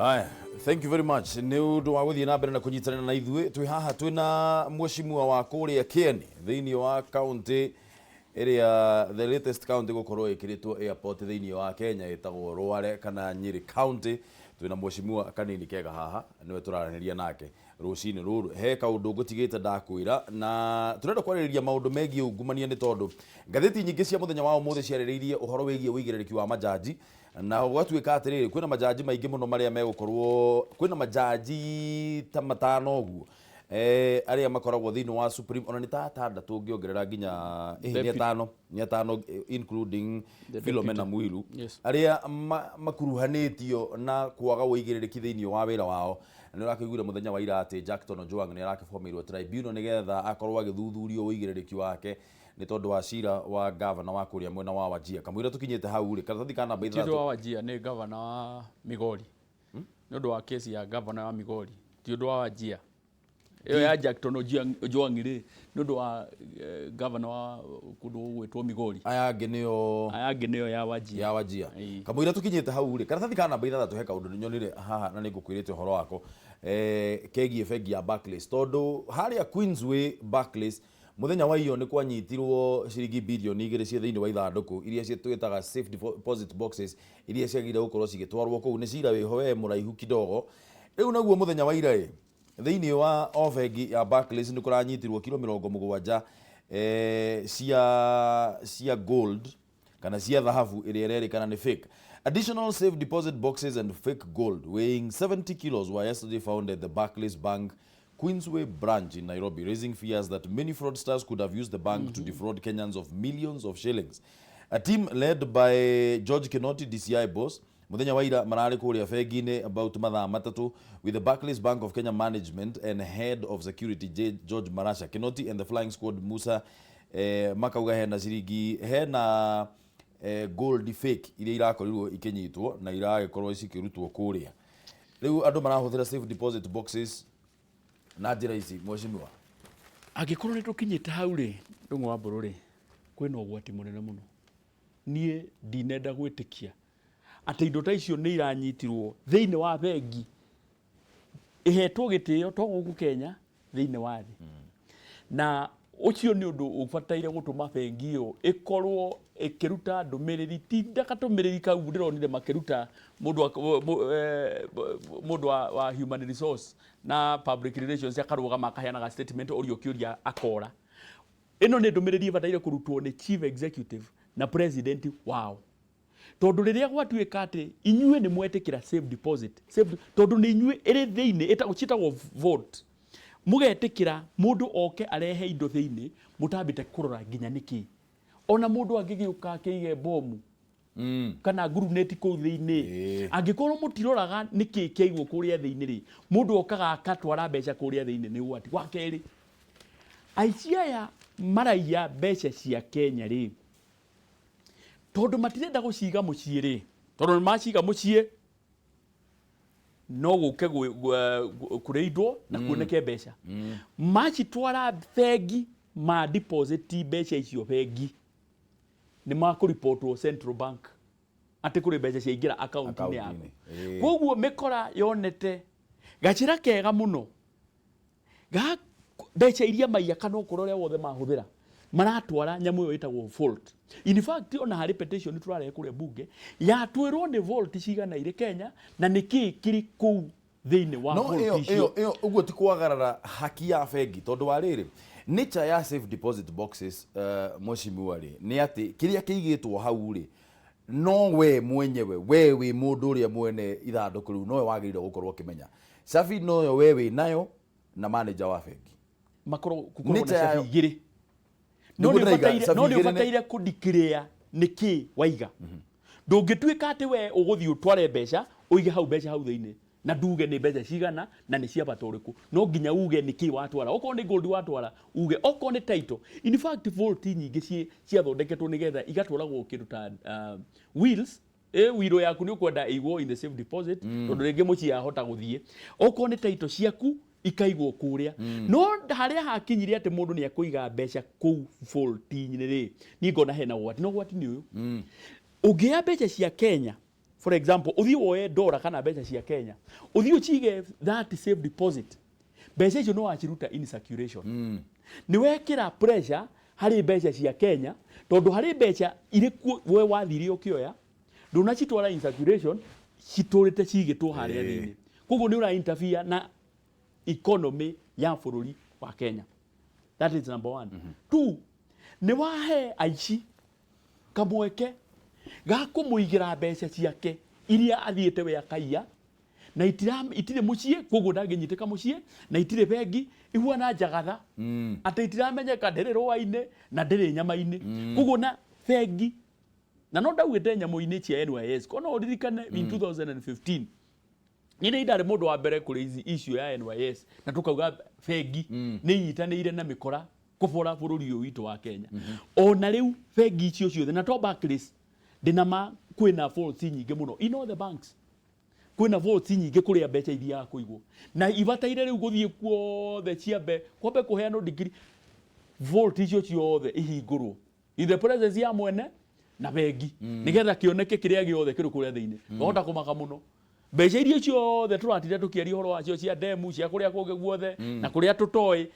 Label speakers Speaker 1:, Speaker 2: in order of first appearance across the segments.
Speaker 1: Aya, thank you very much. Ni undu wa guthie na mbere na kunyitanira na ithuĩ twi haha twina mweshimua wa kuria Kieni thiini wa county area the latest county gukorwo ikiritwo airport thiini wa Kenya itagwo Rware kana Nyeri county. Twina mweshimua kanini kega haha niwe turaraniria nake rucini ruru he kaundu ngutigite ndakwira na turenda kwaririria maundu megie ungumania ni tondu ngatheti nyingi cia muthenya wa umuthi ciaririirie uhoro wigie uigiririki wa majaji na gwatuika atiriri kwina majaji maingi muno maria megukorwo kwina majaji ta matano guo aria makoragwo thiini wa Supreme ona ni tatandatu ngiongerera nginya ni atano including Philomena Mwilu aria makuruhanitio na kwaga uigiririki thiini wa wira wao. Ni rakiguira muthenya wa ira ati Jackton Ojwang ni arakibomirwo tribunal nigetha akorwo agithuthurio uigiririki wake ni tondu wa cira wa governor wa kuria mwena wa Wajir. Kamwira tukinyete hau ri karatathi kana mba ithatu
Speaker 2: wa Wajir ni governor wa Migori ni undu wa kesi ya governor wa Migori ti undu wa Wajir. Iyo ya Jackton Ojwang ri ni undu wa governor wa kundu gwetwo Migori.
Speaker 1: Aya ngineyo
Speaker 2: ya Wajir.
Speaker 1: Kamwira tukinyete hau ri karatathi kana mba ithatu heka undu nyonire haha na ningukwirite horo wako kegie bengi ya Barclays tondu haria Queensway Barclays muthenya wa iyo ni kwanyitirwo ciringi bilioni 2 cia thiini wa ithanduku iria cietwitaga safe deposit boxes iria ciagire gukorwo cigitwarwo kou ni cira wiho we muraihu kidogo. Riu naguo muthenya wa ira thiini wa bengi ya Barclays ni kuranyitirwo kilo 70 cia gold kana cia dhahabu iria rerikana ni fake. Additional safe deposit boxes and fake gold weighing 70 kilos were yesterday found at the Barclays Bank Queensway branch in Nairobi, raising fears that many fraudsters could have used the bank to defraud Kenyans of millions of shillings. A team led by George Kinoti, DCI boss, muthenya wa ira marari kuria bengi-ini about mathaa matatu with the Barclays Bank of Kenya management and head of security George Marasha. Kinoti and the flying squad Musa makauga hena ciringi hena gold fake iria irakorirwo ikinyitwo na iragikorwo ikirutwo kuria. Riu andu marahuthira safe deposit boxes na njira ici mweshimiwa
Speaker 2: angikorwo nitukinyite hau ri ndungu wa mburu ri kwina ugwati munene muno. Nie ndinenda gwitikia ati indo ta icio ni iranyitirwo thiini wa bengi ihetwo gitio to guku Kenya thiini wa thi na ucio ni undu ubataire gutuma bengi iyo ikorwo ikiruta ndumiriri tinda katumiriri kau ndironire makiruta mundu wa human resource na public relations akaruga makaheana statement urio kiuria akora. Ino ni ndumiriri ibataire kurutwo ni chief executive na president wao tondu riria gwatuika ati inyue ni mwetikira safe deposit tondu ni inyue iri thiini itagwo vote mugetikira mundu oke arehe indo thiini mutambite kurora nginya niki ona mundu angigiuka akige bomu kana guruneti ku thiini angikorwo mutiroraga niki kiaigwo kuria thiini ri mundu okaga akatwara mbeca kuria thiini ni gwati wakeri aici aya maraiya mbeca cia Kenya ri tondu matirenda guciga mucii ri tondu maciga mucii no guke kureidwo na kuoneke mbeca macitwara bengi ma deposit mbeca icio bengi ni makuripotwo Central Bank ati kuri mbeca ciaingira account-ini yaku. Koguo mikora yonete gacira kega muno ga mbeca iria maiya kana ukurore wothe mahuthira maratwara nyamu iyo itagwo fault. In fact ona hari petition turare kure bunge ya twirwo ni vault cigana ire Kenya na niki kiri ku thiini wa vault
Speaker 1: iyo uguo ti kwagarara haki ya bengi tondu wa riri nature ya safe deposit boxes mweshimiwa ri ni ati kiria kiigitwo hau ri no we mwenyewe we wi mundu uria mwene ithanduku riu no we wagirire gukorwo kimenya safi no yo we wi nayo na manager wa bengi
Speaker 2: makoro kukorwo na safi igiri no ni bataire ku declare niki waiga ndungituika ati we uguthi utware mbeca uige hau mbeca hau thiini na nduge ni mbeca cigana na ni cia baturiku no nginya uge niki watwara oko ni gold watwara uge oko ni title. In fact vault nyingi cia thondeketwo nigetha igatwaragwo kindu ta wheels wiro yaku ni ukwenda igwo in the safe deposit tondu ringi muci ahota guthie oko ni title ciaku ikaigwo kuria no haria hakinyire ati mundu ni akuiga mbeca ku vault-ini ri ni ngona hena gwati no gwati ni uyu ungia mbeca cia Kenya for example uthi woe dollar kana mbeca cia Kenya uthi uchige that safe deposit mbeca icio no achiruta in circulation ni wekira pressure hari mbeca cia Kenya tondu hari mbeca ire we wathire ukioya ndunacitwara in circulation citurite cigitwo haria thini koguo ni ura interfere na economy ya bururi wa Kenya. That is number 1. 2, ni wahe aici kamweke ga kumuigira mbeca ciake iria athiete we akaiya na itire mucie koguo ndanginyiteka mucie na itire bengi ihuana njagatha ati itiramenyeka ndiri rũa-inĩ na ndiri nyama-inĩ koguo na bengi na no ndaugite nyamũ-inĩ cia NYS kono uririkane in 2015 nĩ ndari mundu wa mbere kũrĩ issue ya NYS na tukauga bengi nĩ inyitanĩire na mĩkora kũbora bũrũri ũyũ witũ wa Kenya. Ona rĩu bengi icio ciothe na to Barclays ndinama kwĩna faults nyingĩ mũno in all the banks kwĩna faults nyingĩ kũrĩa mbeca iria kũigwo na ibataire rĩu gũthiĩ kuothe ciambe kwambe kũheanwo degree vault icio ciothe ihingũrwo in the presence ya mwene na bengi nigetha kĩoneke kĩrĩa gĩothe kĩrĩ kũrĩa thĩinĩ ngahota kũmaka mũno mbeca iria ciothe tũratire tũkĩaria ũhoro wacio cia demu cia kũrĩa kũngĩ guothe na kũrĩa tũtoĩ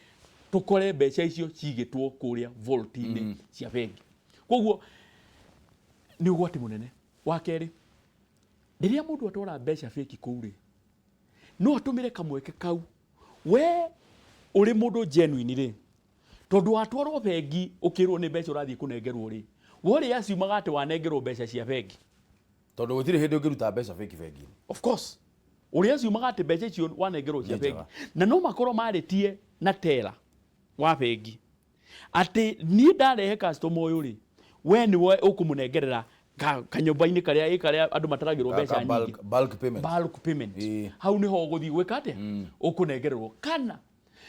Speaker 2: tukore mbeca icio cigĩtwo kũrĩa vault-inĩ cia bengi koguo ni ũgwati mũnene. Wa kerĩ rĩrĩa mũndũ atwara mbeca fake kũu rĩ no atũmĩre kamweke kau we ũrĩ mũndũ genuine rĩ tondu watwarwo bengi ũkĩrwo nĩ mbeca ũrathiĩ kũnengerwo rĩ wore aciumaga atĩ wanengerwo mbeca cia bengi
Speaker 1: tondu gũtirĩ hĩndĩ ũngĩruta mbeca fake bengi.
Speaker 2: Of course ũrĩa aciumaga atĩ mbeca icio wanengerwo cia bengi na no makorwo marĩtie na tera wa bengi ati ni ndarehe customer ũyũ rĩ we ni we ũkũmũnengerera kanyũmba-inĩ karĩa andũ mataragĩrwo mbeca nyingĩ bulk payment hau niho gũthiĩ gwĩka atĩa ũkũnengererwo kana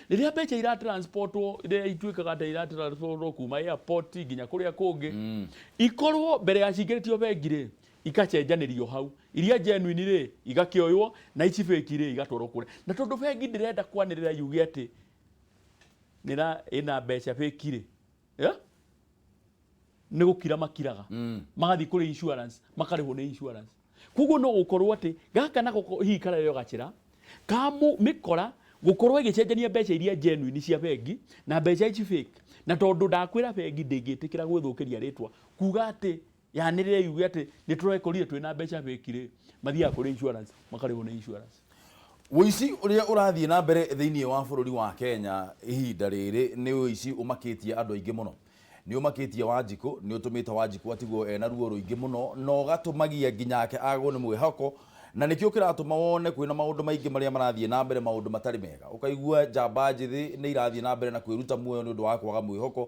Speaker 2: rĩrĩa mbeca iratransportwo iria ituĩkaga atĩ iratransportwo kuma airport nginya kũrĩa kũngĩ ikorwo mbere ya cingĩrĩtio bengi rĩ ikacenjanĩrio hau iria genuine rĩ igakĩoywo na ici fake rĩ igatwarwo kũrĩa na tondu bengi ndĩrenda kwanĩrĩra yuge atĩ ina mbeca fake rĩ nĩ gũkira makiraga magathiĩ kũrĩ insurance makarĩhwo nĩ insurance koguo no gũkorwo atĩ gaka na hihi kararĩo gachĩra kamũ mĩkora gũkorwo ĩgĩcenjania mbeca iria genuine cia bengi na mbeca ici fake na tondu ndakwĩra bengi ndĩngĩtĩkĩra gwĩthũkĩria rĩtwa kuga atĩ yanĩrĩre yuge atĩ nĩ tũrekorire twĩna mbeca fake rĩ mathiaga kũrĩ insurance makarĩhwo nĩ insurance.
Speaker 1: Ũici ũrĩa ũrathiĩ na mbere thĩinĩ wa bũrũri wa Kenya ihinda rĩrĩ nĩ ũici ũmakĩtie andũ aingĩ mũno nĩ ũmakĩtie Wanjikũ nĩ ũtũmĩte Wanjikũ atigwo ena ruo rũingĩ mũno na ũgatũmagia nginya ake agwo nĩ mwĩhoko na nĩkĩo kĩratũma wone kwĩna maũndũ maingĩ marĩa marathiĩ na mbere maũndũ matarĩ mega ũkaigua njamba njĩthĩ nĩ irathiĩ na mbere na kwĩruta muoyo nĩ ũndũ wa kwaga mwĩhoko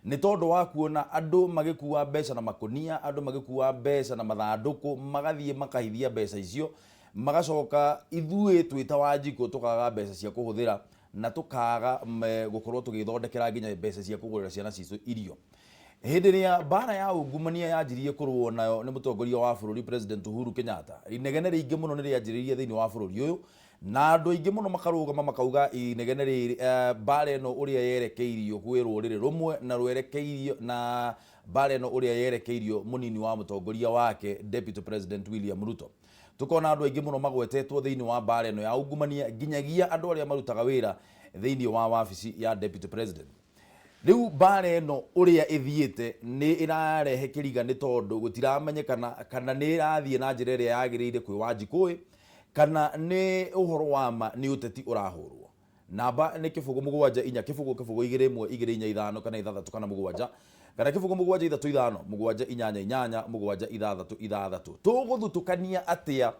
Speaker 1: nĩ tondũ wa kuona andũ magĩkua mbeca na makonia andũ magĩkua mbeca na mathandũkũ magathiĩ makahithia mbeca icio magacoka ithuĩ twĩta Wanjikũ tũkaga mbeca cia kũhũthĩra na tũkaga gũkorwo tũgĩthondekera nginya mbeca cia kũgũrĩra ciana citũ irio. Hĩndĩ ĩrĩa mbara ya ungumania yanjirie kũrũo nayo nĩ mũtongoria wa bũrũri President Uhuru Kenyatta inegene rĩingĩ mũno nĩ rĩanjĩrĩirie thĩinĩ wa bũrũri ũyũ na andũ aingĩ mũno makarũgama makauga inegene rĩrĩ mbara ĩno ũrĩa yerekeirio kwĩ rũrĩrĩ rũmwe na rwerekeirio na mbara ĩno ũrĩa yerekeirio mũnini wa mũtongoria wake Deputy President William Ruto. Tukona andũ aingĩ mũno magwetetwo thĩinĩ wa mbara ĩno ya ungumania nginyagia andũ arĩa marutaga wĩra thĩinĩ wa wabici ya Deputy President. Rĩu mbara ĩno ũrĩa ĩthiĩte nĩ ĩrarehe kĩriga nĩ tondũ gũtiramenyekana kana nĩ ĩrathiĩ na njĩra ĩrĩa yagĩrĩire kwĩ Wanjikũ kana nĩ ũhoro wa ma nĩ ũteti ũrahũrwo. Namba nĩ kĩbũgũ mũgwanja inya kĩbũgũ 2 1 2 5 kana 6 kana 7 kana kĩbũgũ mũgwanja 3 5 mũgwanja 8 8 mũgwanja 6 6. Tũgũthutũkania atĩa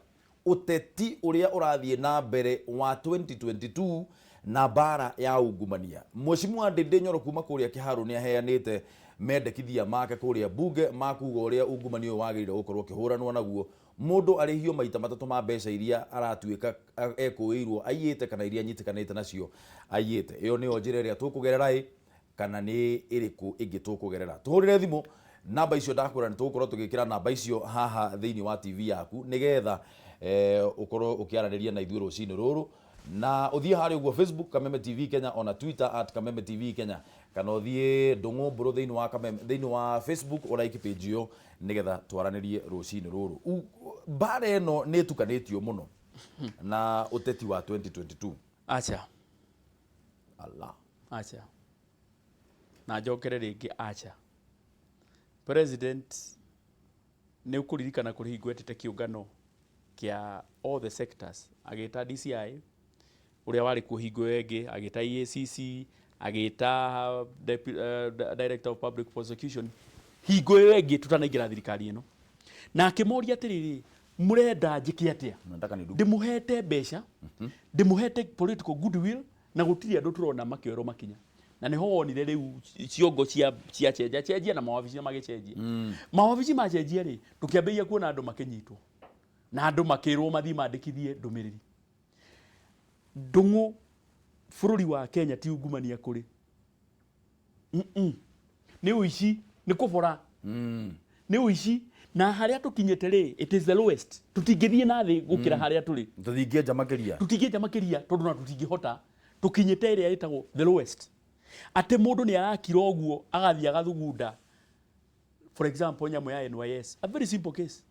Speaker 1: ũteti ũrĩa ũrathiĩ na mbere wa 2022 na mbara ya ungumania. Mheshimiwa Ndindi Nyoro kuma kũrĩa kĩharo nĩ aheanĩte mendekithia make kũrĩa bunge makuga ũrĩa ungumania ũyũ wagĩrĩire gũkorwo kĩhũranwo naguo mũndũ arĩhio maita matatũ ma mbeca iria aratuĩka ekũĩirwo aiyĩte kana iria nyitĩkanĩte nacio aiyĩte. Ĩyo nĩyo njĩra ĩrĩa tũkũgerera kana nĩ ĩrĩkũ ĩngĩ tũkũgerera. Tũhũrĩre thimũ namba icio ndakwĩra nĩ tũgũkorwo tũgĩkĩra namba icio haha thĩinĩ wa TV yaku nĩgetha ũkorwo ũkĩaranĩria na ithuĩ rũcinĩ rũrũ na uthie hari uguo Facebook Kameme TV Kenya, ona Twitter @Kameme TV Kenya, kana uthie ndungu mburu thiini wa Kameme thiini wa Facebook like page yo nigetha twaranirie rucini ruru. Mbara eno ni tukanitio muno na uteti wa 2022.
Speaker 2: Acha
Speaker 1: Allah
Speaker 2: acha na njokere ringi acha president ni ukuririkana kuri gwetete kiungano kia all the sectors, agita DCI uria wari kuhingo yengi, agita EACC, agita Director of Public Prosecution, hingo yengi tutanaingira thirikari ino, na akimoria atiriri murenda njike atia, ndimuhete mbeca, ndimuhete political goodwill, na gutiri andu turona makioro makinya, na niho wonire riu ciongo cia cenjia na mawabici magicenjia mawabici macenjia ri tukiambia kuona andu makinyitwo na andu makirwo mathi mandikithie ndumiriri. Ndungu bururi wa Kenya ti ungumania kuri ni uici, ni kubora ni uici, na haria tukinyete ri it is the lowest. Tutingithie na thi gukira haria turi, tutingieja makiria tondu na tutingihota tukinyete iria itagwo the lowest. Ate mundu ni arakira oguo agathia gathugunda, for example nyamu ya NYS, a very simple case.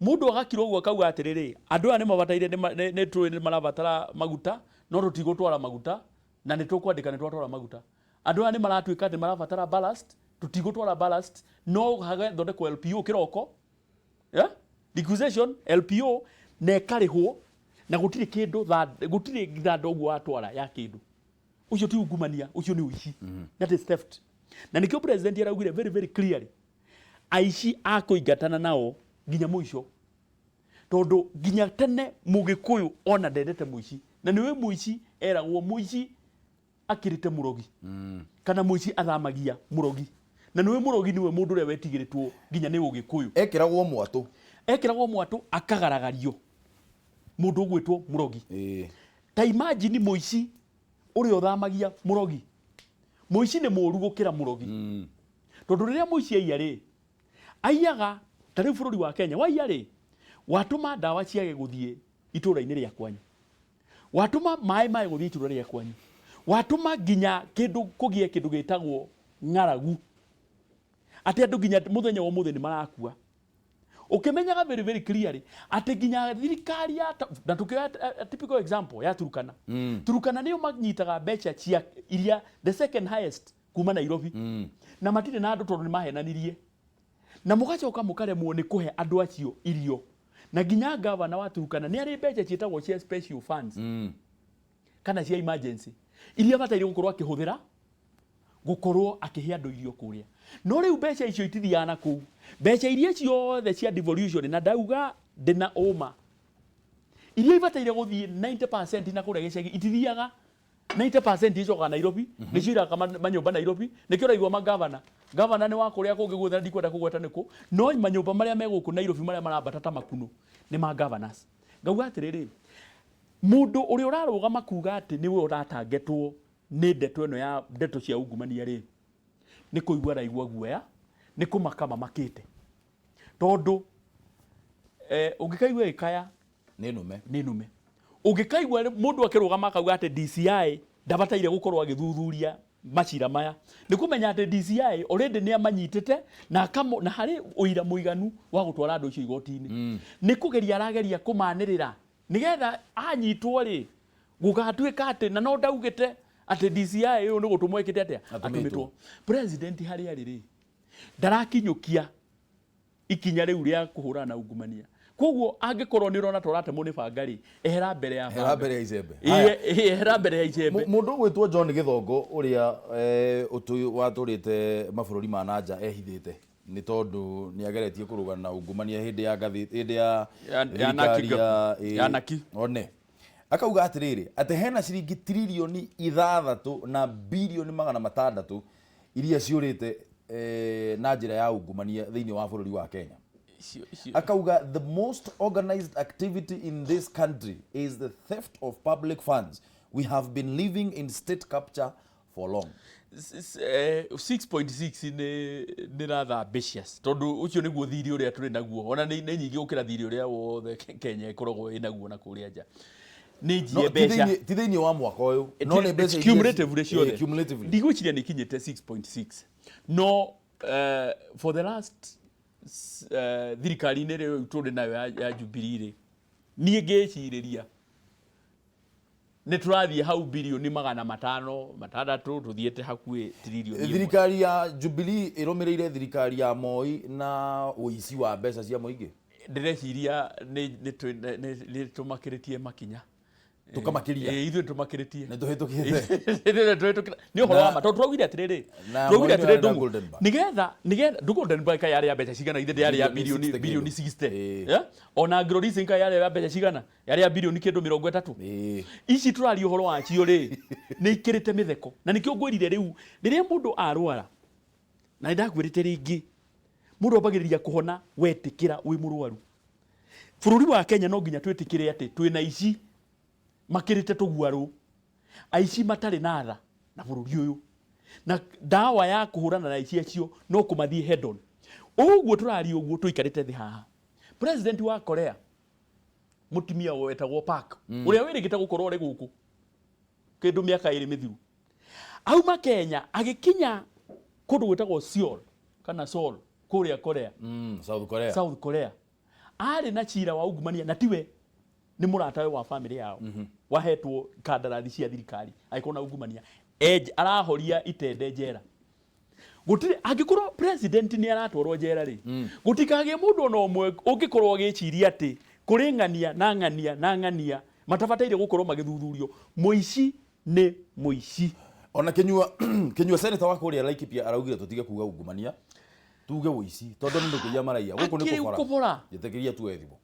Speaker 2: Mundu agakira oguo akauga atiriri andu aya ni mabataire ni tui ni marabatara maguta no tutigutwara maguta na ni tukwandika ni twatwara maguta. Andu aya ni maratuika ni marabatara ballast, tutigutwara ballast no hagathondekwo LPO kiroko, yeah, liquidation LPO ne karihwo na gutiri kindu gutiri thando oguo atwara ya kindu. Ucio ti ungumania, ucio ni uici. That is theft. Na nikio president araugire very very clearly aici akuingatana nao ginya muico, tondu ginya tene mugikuyu ona ndendete muici, na niwe muici eragwo muici akirite murogi kana muici athamagia murogi, na niwe murogi niwe mundu ure wetigiritwo ginya ni ugikuyu ekiragwo mwatu akagaragario mundu gwitwo murogi. Ta imagine muici uri othamagia murogi, muici ni muru gukira murogi tondu riria muici aiya ri aiyaga tari bururi wa Kenya waiya ri watuma dawa ciage guthie itura-ini ria kwanyu, watuma mai guthie itura ria kwanyu, watuma ginya kindu kugie kindu gitagwo ng'aragu, ati andu ginya muthenya wa muthenya marakua. Ukimenyaga very very clearly ati ginya thirikari ya na tukioya a typical example ya Turukana. Turukana niyo manyitaga mbeca cia iria the second highest kuma Nairobi na matire na andu tondu ni mahenanirie, na mugacoka mukaremwo ni kuhe andu acio irio, na ginya governor wa Turukana ni ari mbeca cietagwo cia special funds kana cia emergency iria bataire gukorwo akihuthira gukorwo akihe andu irio kuria. No riu mbeca icio itithiana kuu, mbeca iria ciothe cia devolution na ndauga ndina uma iria ibataire guthie 90% na kuria gicagi itithiaga 90% icoka Nairobi niciraga manyumba Nairobi, nikio raigwa governor ni wa kuria kungi guthera ndikwenda kugweta niku, no manyumba maria meguku Nairobi maria marabatata makuno ni ma governors. Ngauga atiriri mundu uri urarugama kuga ati niwe uratangetwo ni ndeto eno ya ndeto cia ungumania ri ni kuigua raigua guoya, ni kumakama makite tondu ungikaigua ikaya
Speaker 1: ni nume
Speaker 2: ungikaigua mundu akirugama akauga ati DCI ndabataire gukorwo agithuthuria macira maya, ni kumenya ati DCI already ni amanyitite na hari uira muiganu wa gutwara andu icio igoti-ini. Ni kugeria arageria kumanirira nigetha anyitwo ri gugatuika ati na no ndaugite ati DCI uyu ni gutumwo ikite atia atumitwo. President hari ariri ndarakinyukia ikinya riu ria kuhurana na ungumania, koguo angikorwo ni rona torate muni bangari ehera mbere ya
Speaker 1: icembe
Speaker 2: ehera mbere ya icembe.
Speaker 1: Mundu gwitwo John Githongo uria waturite mabururi ma nanja ehithite ni tondu ni ageretie kurugana na ungumania hindi ya ngathi hindi ya
Speaker 2: naki
Speaker 1: one akauga atiriri ati hena ciringi trilioni 6 na bilioni 600 iria ciurite na njira ya ungumania thiini wa bururi wa Kenya. Akauga the most organized activity in this country is the theft of public funds. We have been living in state capture for long.
Speaker 2: 6.6 ni rather ambitious tondu ucio niguo thiri uria turi naguo, ona ni nyingi ukira thiri uria wothe Kenya ikoragwo inaguo na kuria nja. ni njie mbeca
Speaker 1: ti thiini wa mwaka uyu
Speaker 2: no ni mbeca cumulatively ciothe ndigwiciria ni kinyite 6.6 no for the last thirikari-inĩ rĩu tũrĩ nayo ya Jubilee niĩ ngĩcirĩria nĩ tũrathiĩ hau bilioni 500 tũthiĩte hakuhĩ trilioni
Speaker 1: thirikari ya Jubilee ĩrũmĩrĩire thirikari ya Moi na ũici wa mbeca cia mũingĩ
Speaker 2: ndĩreciria nĩ tũmakĩrĩtie makinya
Speaker 1: tukamakiria
Speaker 2: ithuĩ tũmakĩrĩtie
Speaker 1: nĩ tũhĩtũkĩte
Speaker 2: nĩ ũhoro wa ma tondũ twaugire atĩrĩrĩ nĩgetha Goldenberg yarĩ ya mbeca cigana ithe yarĩ ya bilioni 60 ona Grorisinka yarĩ ya mbeca cigana yarĩ ya bilioni kĩndũ 30 ici tũraria ũhoro wacio rĩ nĩ ikĩrĩte mĩtheko na nĩkĩo ngwĩrire rĩu rĩrĩa mũndũ arwara na ndakwĩrĩte rĩngĩ mũndũ ambagĩrĩria kũhona wetĩkĩra wĩ mũrwaru bũrũri wa Kenya no nginya twĩtĩkĩre atĩ twĩna ici makirite tugwaru aici matarĩ na tha na bũrũri ũyũ na dawa ya kuhurana na aici acio no kumathie head on ũguo tũrari ũguo tũikarĩte thĩ haha president wa Korea mutumia wetagwo Park ũrĩa wĩrĩgĩte gũkorwo rĩ gũkũ kĩndũ mĩaka 2 mĩthiru auma Kenya agĩkinya kũndũ gwĩtagwo Seoul kana Seoul kũrĩa Korea South Korea arĩ na cira wa ungumania na tiwe ni muratawe wa family yao wahetwo kandarathi cia thirikari aikona ungumania arahoria itende njera gutire angikorwo president ni aratwarwo njera ri gutikage mundu no mwe ungikorwo giciria ati kuri ng'ania matabataire gukorwo magithuthurio muici ni muici
Speaker 1: ona kinyua senator wa kuria Laikipia araugire tutige kuga ungumania tuge uici tondu ni kuya maraia guku ni kubora yetekeria tu ethimo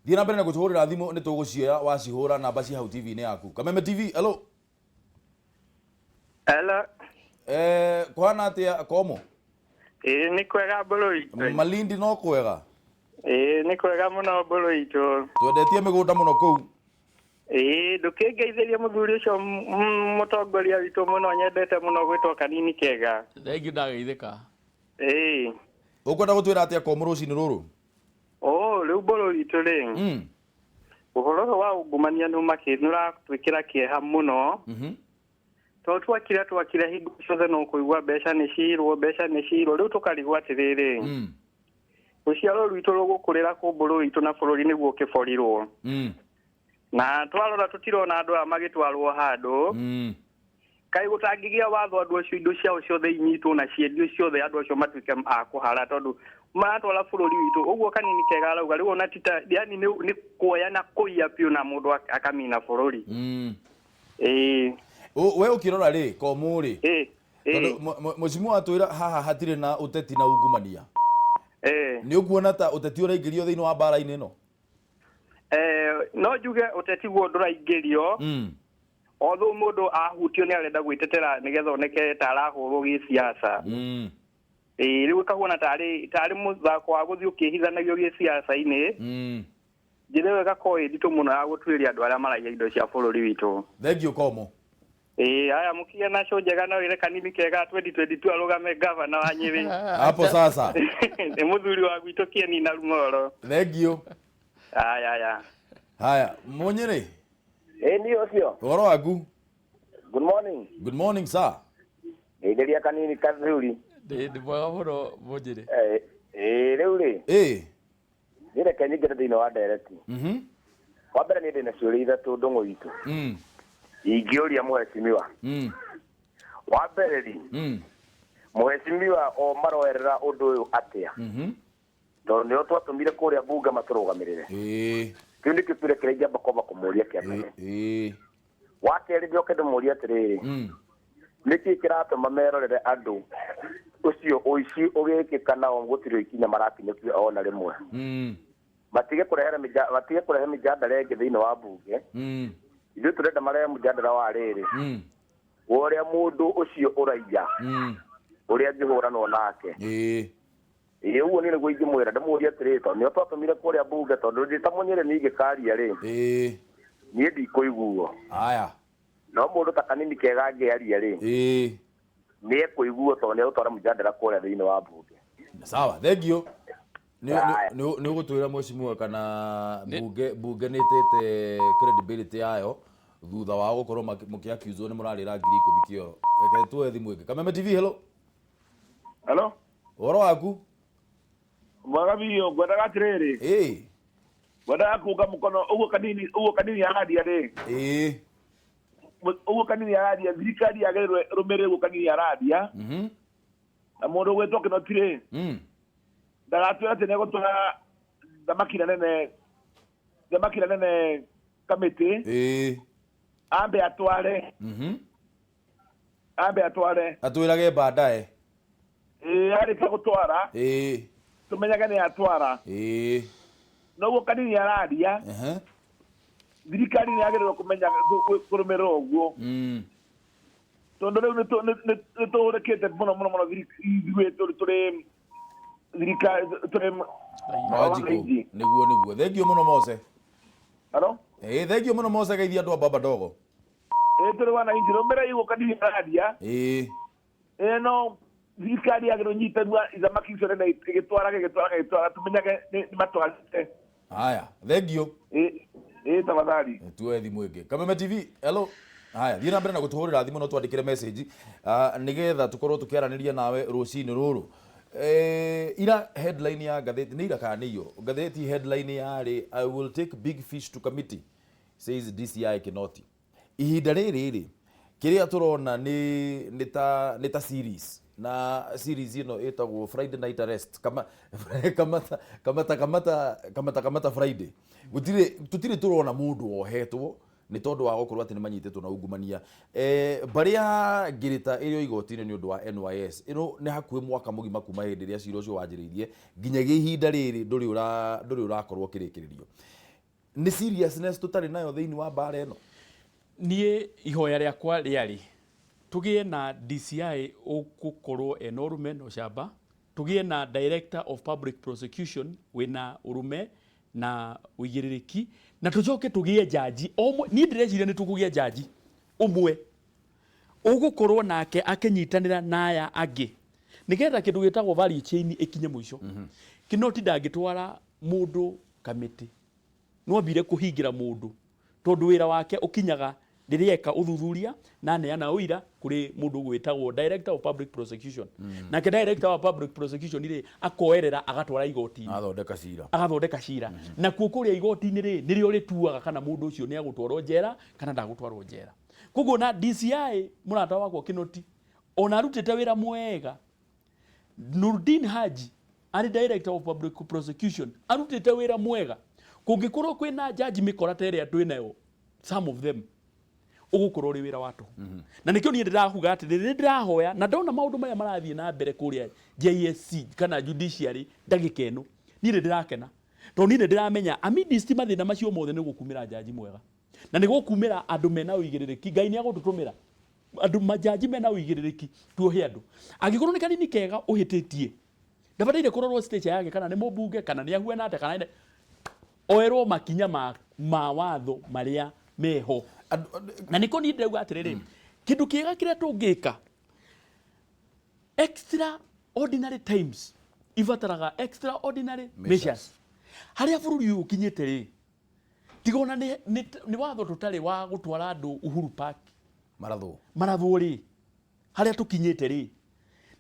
Speaker 1: Thiĩ na mbere na gũtũhũrĩra thimũ nĩ tũgũcioya wacihũra namba ci hau TV-inĩ yaku. Kameme TV, hello.
Speaker 3: Hello.
Speaker 1: Kũhana atĩa Komo?
Speaker 3: Nĩ kwega mbũrũ itũ.
Speaker 1: Malindi no kwega?
Speaker 3: Nĩ kwega mũno mbũrũ itũ.
Speaker 1: Twendetie mĩgũnda mũno kũu.
Speaker 3: Ndũkĩngeithĩrie mũthuri ũcio mũtongoria witũ mũno nyendete mũno gwĩtwo Kanini Kega.
Speaker 2: Thengiũ ndageithĩka.
Speaker 1: Ũkwenda gũtwĩra atĩa Komo rũcinĩ rũrũ?
Speaker 3: Rĩu mbũrũ itũ rĩ. Ũhoro wa ungumania nũratwĩkĩra kĩeha mũno. Tondũ twakire hingo ciothe no kũigua mbeca nĩ cirwo rĩu tũkarigwo atĩrĩrĩ. Rũciaro rwitũ rũgũkũrĩra kũ mbũrũ itũ na bũrũri nĩguo kĩborirwo. Na twarora tũtirona andũ aya magĩtwarwo handũ. Kaĩ gũtangĩgĩa watho andũ acio indo ciao ciothe inyitwo na ciendio ciothe andũ acio matuĩke a kũhara tondũ maratwara bũrũri witũ ũguo Kanini Kega arauga rĩu ona tita yani nĩ kuoya na kũiya piũ na mũndũ akamina bũrũri.
Speaker 1: We ũkĩrora rĩ Komo rĩ mũcimu atwĩra haha hatirĩ na ũteti na ungumania nĩ ũkuona ta ũteti ũraingĩrio thĩinĩ wa mbaara-inĩ ĩno?
Speaker 3: No njuge ũteti guo ndũraingĩrio although mũndũ ahutio nĩ arenda gwĩtetera nĩgetha oneke ta arahũrwo gĩsiasa. Rĩu kahuana tarĩ mũthako wa gũthiĩ ũkĩhithanagio gĩsiasa-inĩ. Njĩra wega koĩ nditũ mũno ya gũtuĩria andũ arĩa maraiya indo cia bũrũri witũ.
Speaker 1: Thengiũ Komo.
Speaker 3: Haya mũkia na show njega no ire Kanini Kega 2022 arugame governor wa Nyeri.
Speaker 1: Hapo sasa.
Speaker 3: Nĩ mũthuri wa gwitũ Kieni na Rumoro.
Speaker 1: Thengiũ. Haya, Munyiri.
Speaker 4: Ndio sio.
Speaker 1: Ũhoro waku?
Speaker 4: Good morning.
Speaker 1: Good morning sir.
Speaker 4: Ndeithĩria Kanini Kazuri.
Speaker 2: Ndĩ mwega mũno Munyiri.
Speaker 4: Rĩu rĩ. Nĩreke nyingĩre thĩinĩ wa ndereti. Wa mbere nĩ ndĩna ciũria ithatũ ndũng'ũ itũ. Ingĩũria mheshimiwa. Wa mbere rĩ. Mheshimiwa o maroerera ũndũ ũyũ atĩa. Tondũ nĩo twatũmire kũrĩa mbunge matũrũgamĩrĩre. Kĩu nĩkĩo tũrekereirie bakoma kũmũria kĩa mbere. Wa kerĩ njoke ndĩmũrie atĩrĩrĩ. Nĩkĩ kĩratũma merorere andũ ũcio ũici ũgĩkĩka nao gũtirĩ ikinya marakinyũkia ona rĩmwe. Matige kũrehe mĩjadala ĩngĩ thĩinĩ wa mbunge. Ithuĩ tũrenda marehe mũjadala wa rĩrĩ. Ũrĩa mũndũ ũcio ũraiya. Ũrĩa angĩhũranwo nake. Ũguo nĩ nĩguo ingĩmwĩra ndĩmũrie atĩrĩrĩ tondũ nĩo twatũmire kũrĩa mbunge tondũ ndĩ ta Munyiri nĩ ingĩkaria rĩ. Niĩ ndikũiguo. No mũndũ ta Kanini Kega angĩaria rĩ. Nĩ ekũiguo tondũ nĩ egũtwara mũjadala kũrĩa thĩinĩ wa mbunge.
Speaker 1: Sawa, thengiũ. Nĩ ũgũtwĩra mheshimiwa kana bunge nĩ ĩtĩte credibility yayo thutha wa gũkorwo mũkĩaccuswo nĩ mũrarĩra 10,000 kĩoro. Reke tuoye thimũ ĩngĩ. Kameme TV, hello.
Speaker 5: Hello.
Speaker 1: Ũhoro waku?
Speaker 5: Mwega biũ, ngwendaga atĩrĩrĩ. Ngwendaga kuga mũkono ũguo kanini aradia rĩ. Ũguo kanini aradia, thirikari yagĩrĩirwo ĩrũmĩrĩre ũguo kanini aradia. Na mũndũ ũgwĩtwo Kĩnoti rĩ. Ndagatwĩra atĩ nĩegũtwara thamaki nene kamĩtĩ. Ambe atware.
Speaker 1: Atwĩrage baadaye.
Speaker 5: Arĩkia gũtwara. Tũmenyage nĩ atwara. Noguo kanini aradia. Thirikari nĩ yagĩrĩirwo kũmenya kũrũmĩrĩra ũguo. Tondũ rĩu nĩtũhũrĩkĩte mũno ithuĩ tũrĩ thirikari tũrĩ
Speaker 1: nĩguo. Thengio mũno Mose.
Speaker 5: Hello?
Speaker 1: Thengio mũno Mose geithia andũ a Baba Ndogo.
Speaker 5: Tũrĩ wananchi rũmĩrĩra igũo kanini aradia. No thirikari yagĩrĩirwo nyitĩrua thamaki icio nene ĩgĩtwara tũmenyage nĩ matwarĩte.
Speaker 1: Haya, thengio.
Speaker 5: Tafadhali.
Speaker 1: Tuoye thimũ ĩngĩ. Kameme TV, hello. Haya, thiĩ na mbere na gũtũhũrĩra thimũ no twandĩkĩre message nĩgetha tũkorwo tũkĩaranĩria nawe rũcinĩ rũrũ. Ira headline ya ngathĩti nĩ ira kana nĩ iyo. Ngathĩti headline yarĩ I will take big fish to committee says DCI Kĩnoti. Ihinda rĩrĩ kĩrĩa tũrona nĩ ta series na series ĩno ĩtagwo Friday Night Arrest kamata Friday. Tũtirĩ tũrona mũndũ wohetwo nĩ tondũ wa gũkorwo atĩ nĩ manyitĩtwo na ungumania. Barĩa ngĩrĩta ĩrĩ igoti-inĩ nĩ ũndũ wa NYS ĩno nĩ hakuhĩ mwaka mũgima kuma hĩndĩ ĩrĩa cira ũcio wanjĩrĩirie nginyagia ihinda rĩrĩ ndũrĩ ũrakorwo kĩrĩkĩrĩrio. Nĩ seriousness tũtarĩ nayo thĩinĩ wa mbara ĩno.
Speaker 2: Niĩ ihoya rĩakwa rĩarĩ tũgĩe na DCI ũgũkorwo ena ũrũme na ũcamba, tũgĩe na Director of Public Prosecution wĩna ũrũme na ũigĩrĩrĩki, na tũcoke tũgĩe jaji niĩ ndĩreciria nĩ tũkũgĩa jaji ũmwe ũgũkorwo nake akĩnyitanĩra na aya angĩ nĩgetha kĩndũ gĩtagwo value chain ĩkinye mũico. Kĩnoti ndangĩtwara mũndũ kamĩtĩ, no ambire kũhingĩra mũndũ tondũ wĩra wake ũkinyaga rĩrĩa eka ũthuthuria na aneana ũira kũrĩ mũndũ gwĩtagwo Director of Public Prosecution. Nake Director of Public Prosecution rĩ akoerera agatwara igoti-inĩ agathondeka cira. Na kuo kũrĩa igoti-inĩ rĩ nĩrĩo rĩtuaga kana mũndũ ũcio nĩ agũtwarwo njera kana ndagũtwarwo njera. Koguo na DCI mũrata wakwa Kĩnoti ona arutĩte wĩra mwega. Nurdin Haji arĩ Director of Public Prosecution arutĩte wĩra mwega. Kũngĩkorwo kwĩna jaji mĩkora ta ĩrĩa twĩnayo some of them ũgũkorwo ũrĩ wĩra watũ. Na nĩkĩo niĩ ndĩrahuga atĩ rĩrĩa ndĩrahoya na ndona maũndũ maya marathiĩ na mbere kũrĩa JSC kana judiciary ndagĩka ĩno niĩ ndĩrakena tondũ niĩ ndĩramenya amidst mathĩna macio mothe nĩ gũkumĩra jaji mwega na nĩ gũkumĩra andũ mena ũigĩrĩrĩki. Ngai nĩ agũtũtũmĩra andũ majaji mena ũigĩrĩrĩki tuohe andũ. Angĩkorwo nĩ kanini kega ũhĩtĩtie ndabataire kũrorwo stage yake kana nĩ mũmbunge kana nĩ ahuana atĩa kana oerwo makinya ma watho marĩa meho. Na nĩko niĩ ndĩrauga atĩrĩrĩ kĩndũ kĩega kĩrĩa tũngĩka extraordinary times ibataraga extraordinary measures. Harĩa bũrũri ũyũ ũkinyĩte rĩ tigona nĩ watho tũtarĩ wa gũtwara andũ Uhuru Park marathwo rĩ harĩa tũkinyĩte rĩ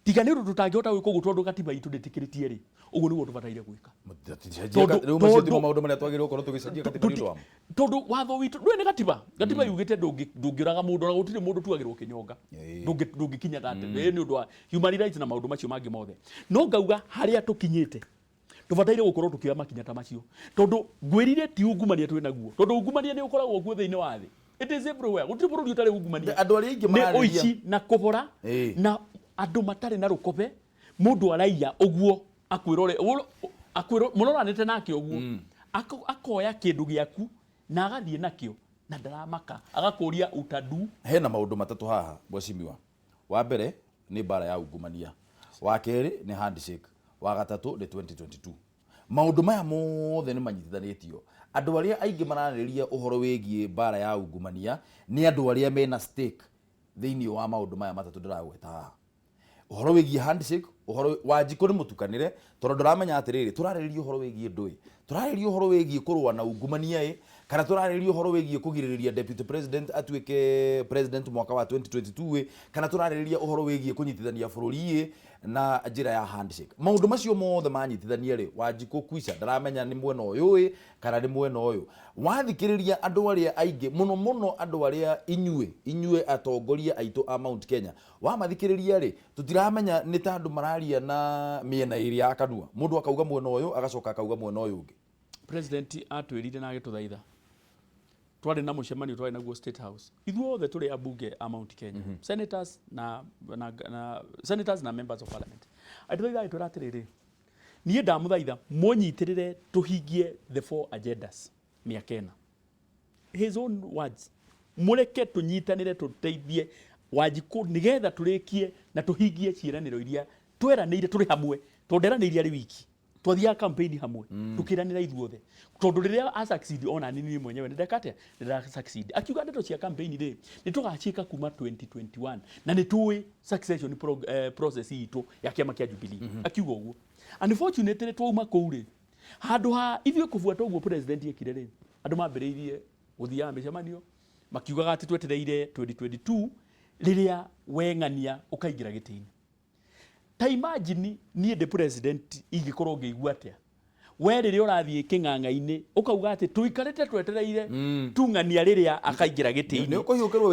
Speaker 2: tiga nĩ ũndũ tũtangĩhota gwĩka ũguo tondũ katiba itũ ndĩtĩkĩrĩtie rĩ ũguo nĩguo tũbataire gwĩka. Tondũ watho witũ ndũĩ nĩ katiba yugĩte ndũngĩũraga mũndũ na gũtirĩ mũndũ tuagĩrwo kĩnyonga ndũngĩkinya that nĩ ũndũ wa human rights na maũndũ macio mangĩ mothe. No ngauga harĩa tũkinyĩte tũbataire gũkorwo tũkĩoya makinya ta macio tondũ ngwĩrire ti ungumania twĩ naguo tondũ ungumania nĩ ũkoragwo kuo thĩinĩ wa thĩ. It is everywhere. Gũtirĩ bũrũri ũtarĩ ungumania.
Speaker 1: Andũ arĩa aingĩ
Speaker 2: nĩ ũici na kũbora na andũ matarĩ na rũkobe mũndũ araiya ũguo akwĩrwo mũroranĩte nake ũguo akoya kĩndũ gĩaku na agathiĩ nakĩo na ndaramaka agakũria utadu.
Speaker 1: Hena maũndũ matatũ haha mheshimiwa. Wa mbere nĩ mbara ya ungumania, wa kerĩ nĩ handshake, wa gatatũ nĩ 2022. Maũndũ maya mothe nĩ manyitithanĩtio. Andũ arĩa aingĩ maranĩrĩria ũhoro wĩgiĩ mbara ya ungumania nĩ andũ arĩa mena stake thĩinĩ wa maũndũ maya matatũ ndĩragweta haha. uhoro wigie handshake uhoro Wanjiku ni mutukanire tondu nduramenya atiriri turarĩrĩria uhoro wigie ndui turarĩrĩria uhoro wigie kurwa na ungumania kana turarĩrĩria uhoro wigie kugirĩrĩria deputy president atuike president mwaka wa 2022 kana turarĩrĩria uhoro wigie kunyitithania bururi na njira ya handshake. Maundu macio mothe manyitithania ri Wanjiku kwisha ndaramenya ni mwena uyu kana ni mwena uyu. Wathikiriria andu aria aingi muno andu aria inyue atongoria aitu a Mount Kenya wamathikiriria ri tutiramenya ni ta andu mararia na miena iri ya kanua mundu akauga mwena uyu agacoka akauga mwena uyu ungi.
Speaker 2: President atwirire na agituthaitha twari na mucemanio twari naguo State House ithuothe turi abunge a Mount Kenya senators na members of parliament atwithaitha itwira atiriri nie ndamuthaitha munyitirire tuhingie the 4 agendas miakena his own words mureke tunyitanire tuteithie Wanjiku nigetha turikie na tuhingie ciiraniro iria tweranire turi hamwe tonderanire ari wiki twathia campaign hamwe tukiranira ithuothe tondu riria a succeed ona nini mwenyewe ndekate ndira succeed akiuga ndeto cia campaign ri nitugachika kuma 2021 na nitui succession process itu ya kiama kia Jubilee akiuga uguo unfortunately twauma kuuri handu ha ithio kufuata uguo president yekire ri andu mambiriirie guthia micemanio makiugaga ati twetereire 2022 riria wengania ukaigira gitini. Ta imagine nie de president ingikorwo ngeigua atia we riria urathie king'ang'a-ini ukauga ati tuikarite twetereire tung'ania riria akaigira gitini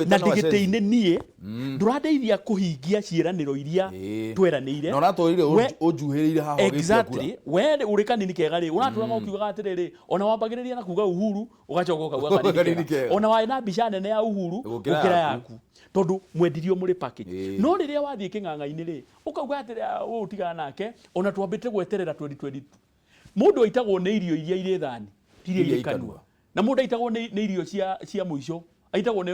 Speaker 2: na ndigitini nie nduradeithia kuhingia ciiraniro iria tweranire
Speaker 1: na uratwirire ujuhirire haho
Speaker 2: exactly we uri kanini kega ri uraturaga ukiuga atiriri ona wambagiriria na kuga Uhuru ugacoka ukauga kanini kega ona wae na mbica nene ya Uhuru ukira yaku tondu mwendirio muri package no riria wathie king'ang'a-ini ri ukauga atira utigana nake ona twambite gweterera 2022 mundu aitagwo ni irio iria iri thani iria ikanua na mundu aitagwo ni irio cia muico aitagwo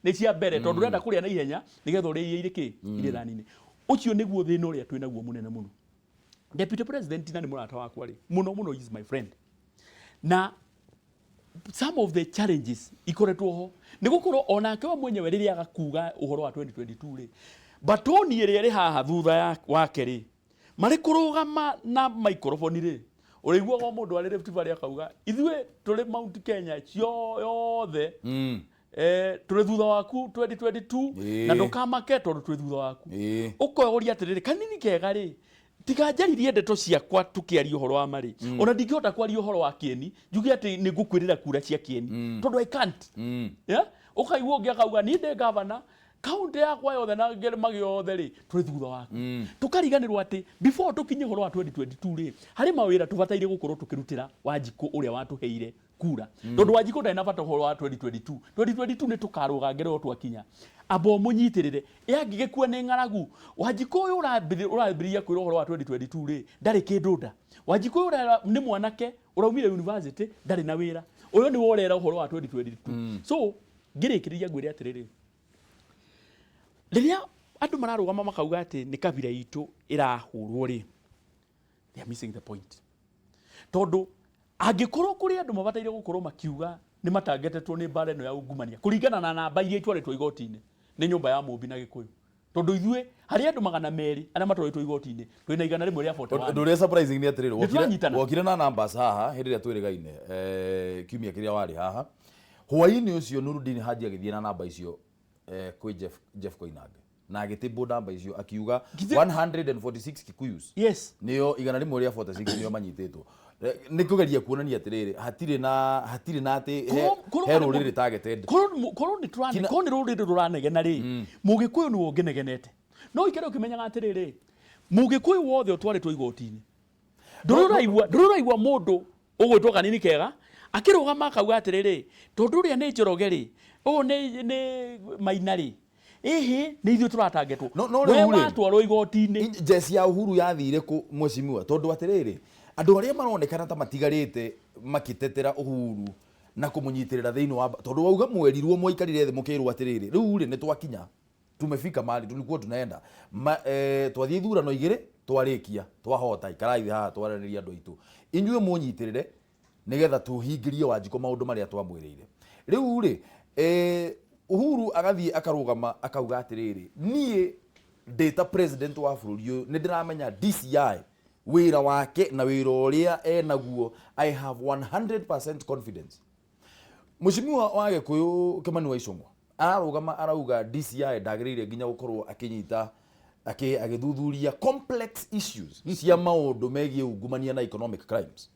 Speaker 2: ni cia mbere tondu renda kuria na ihenya nigetha uri iriki iri thani-ini ucio niguo thina uria twinaguo munene muno. Deputy President na ni murata wakwa ri muno is my friend na some of the challenges ikoretwo ho nigukorwo onake wa mwenyewe riria agakuga uhoro wa 2022 ri batoni iri haha thutha wake ri mari kurugama na microphone ri urigwa go mundu ari Rift Valley akauga ithue turi Mount Kenya ciothe turi thutha waku 2022 na ndukamake tondu turi thutha waku ukogoria atiriri kanini kega ri tikanjaririe ndeto ciakwa tukiaria uhoro wa mari ona ndingihota kwaria uhoro wa kieni njuge ati nigukwirira kura cia kieni tondu I can't ukaigua ungi akauga ni ndi governor kaunti yakwa yothe na ngerema giothe ri turi thutha waku tukariganirwo ati before tukinye uhoro wa 2022 ri hari mawira tubataire gukorwo tukirutira Wanjiku uria watuheire kura tondu Wanjiku ndai na bata uhoro wa 2022 ni tukaruga ngero twakinya abo munyitirire yangigekua ni ng'aragu Wanjiku uyu urabiria kwira uhoro wa 2022 ri ndari kindunda Wanjiku uyu ni mwanake uraumire university ndari na wira uyu ni worera uhoro wa 2022 so ngirikiria ngwire atiriri riria andu mararugama makauga ati ni kabira itu irahurwo ri they are missing the point tondu angikorwo kuri andu mabataire gukorwo makiuga ni matangetetwo ni mbaara ino ya ungumania kuringana na namba iria itwaretwo igoti-ini ni nyumba ya Mumbi na Gikuyu tondu ithue hari andu 200 ana matwaretwo igoti-ini twina igana rimwe ria 41
Speaker 1: ndu ria surprising ni atiriri wokire na numbers haha hindi ria twirigaine kiumia kiria wari haha hwaini ucio Nurudini Haji agithie na namba icio kwi Jeff Koinange na agitimbwo namba icio akiuga 146 Kikuyus
Speaker 2: yes
Speaker 1: niyo igana rimwe ria 46 niyo manyititwo ni kugeria kuonania atiriri hatire na ati he ruriri targeted
Speaker 2: korwo ni trani korwo ni ruriri ruranegena ri Mugikuyu ni wongenegenete no ikere ukimenyaga atiriri Mugikuyu wothe utwaritwo igoti-ini ndururaigwa mundu ugwitwo kanini kega akirugama akauga atiriri tondu ria ni Njoroge ri o ni Mainari ni ithuĩ turatangetwo we watwarwo igoti-ini
Speaker 1: jesi ya Uhuru yathire ku mwecimiwa tondu atiriri andu aria maronekana ta matigarite makitetera Uhuru na kumunyitirira thiini wa tondu wauga mwerirwo mwaikarire thi mukirwo atiriri riu ri ni twakinya tumefika mali tulikuwa tunaenda twathie ithurano igiri twarikia twahota ikarai haha twaraniria andu aitu inyuĩ munyitirire nigetha tuhingirie Wanjiku maundu maria twamwirire riu ri Uhuru agathie akarugama akauga atiriri nie data president wa bururi uyu ni ndiramenya DCI wira wake na wira uria enaguo I have 100% confidence. Mushimiwa wa Gikuyu Kimani wa Icung'wa ararugama arauga DCI ndagirire nginya gukorwo akinyita agithuthuria complex issues cia maundu megie ungumania na economic crimes.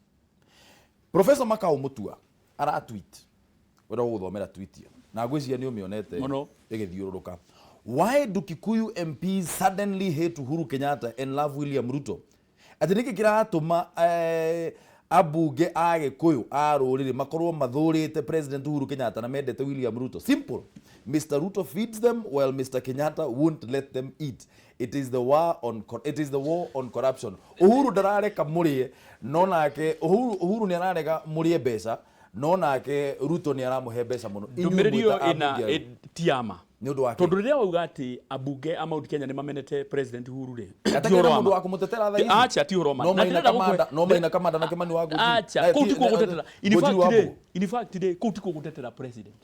Speaker 1: Professor Makau Mutua ara tweet wera guthomera tweet iyo na ngwiciria ni umionete igithiururuka. Why do Kikuyu MPs suddenly hate Uhuru Kenyatta and love William Ruto? Ati niki kiratuma abunge a Gikuyu a ruriri makorwo mathurite President Uhuru Kenyatta na mendete William Ruto? Simple. Mr. Ruto feeds them while Mr. Kenyatta won't let them eat. It is the war on corruption. Uhuru ndarareka murie no nake Uhuru ni ararega murie mbeca no nake Ruto ni aramuhe mbeca muno.
Speaker 2: Ndumirio ina tiama
Speaker 1: ni undu wake
Speaker 2: tondu riria wauga ati abunge a Mount Kenya ni mamenete President Uhuru ri
Speaker 1: atakira mundu wa kumutetera tha ici
Speaker 2: acha ti horo man
Speaker 1: no maina kamanda na Kimani wa Guthi
Speaker 2: acha ko tiko gutetera in fact today ko tiko gutetera president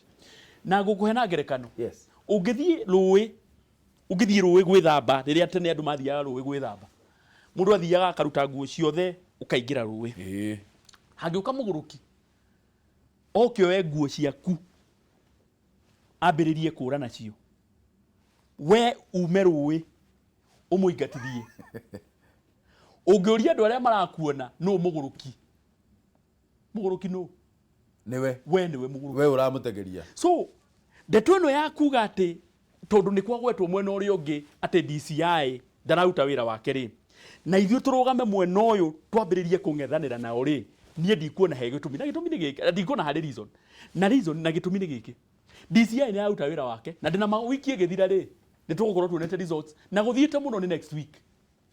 Speaker 2: na gukuhena ngerekano
Speaker 1: yes
Speaker 2: ungithie ruwi gwithamba riria tene andu mathiaga ruwi gwithamba mundu athiaga akaruta nguo ciothe ukaingira ruwi hangiuka muguruki okioe nguo ciaku ambiririe kura nacio we ume ruwi umuingatithie ungiuria andu aria marakuona no muguruki no
Speaker 1: niwe
Speaker 2: muguruki
Speaker 1: we uramutegeria
Speaker 2: so ndeto ino ya kuga ati tondu ni kwagwetwo mwena uria ungi ati DCI ndararuta wira wake ri na ithuĩ turugame mwena uyu twambiririe kung'ethanira nao ri nie ndikuona he gitumi na gitumi ni giki ndikuona hari reason na gitumi ni giki DCI ni aruta wira wake na ndina wiki igithira ri ni tugukorwo tuonete results na guthiite muno ni next week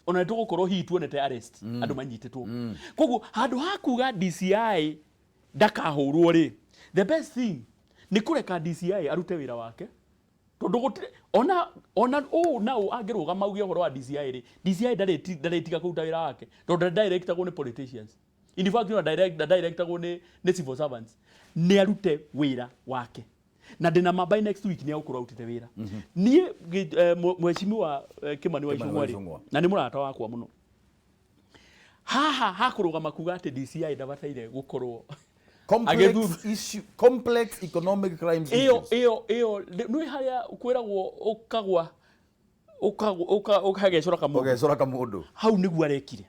Speaker 2: ona tugukorwo hi tuonete arrest andu manyititwo koguo handu hakuga DCI ndakahurwo ri the best thing ni kureka DCI arute wira wake tondu gutire ona nao angiruga maugie horo wa DCI ri DCI ndaretiga kuruta wira wake tondu director go ni politicians in fact no director go ni civil servants ni arute wira wake na ndina mabai next week ni agukura utite wira nie mheshimiwa Kimani wa Icung'wa na ni murata wakwa muno hakuruga makuga ati DCI ndabataire gukorwo
Speaker 1: complex economic crimes
Speaker 2: iyo no haria kwiragwo ukagecora kamundu hau niguo arekire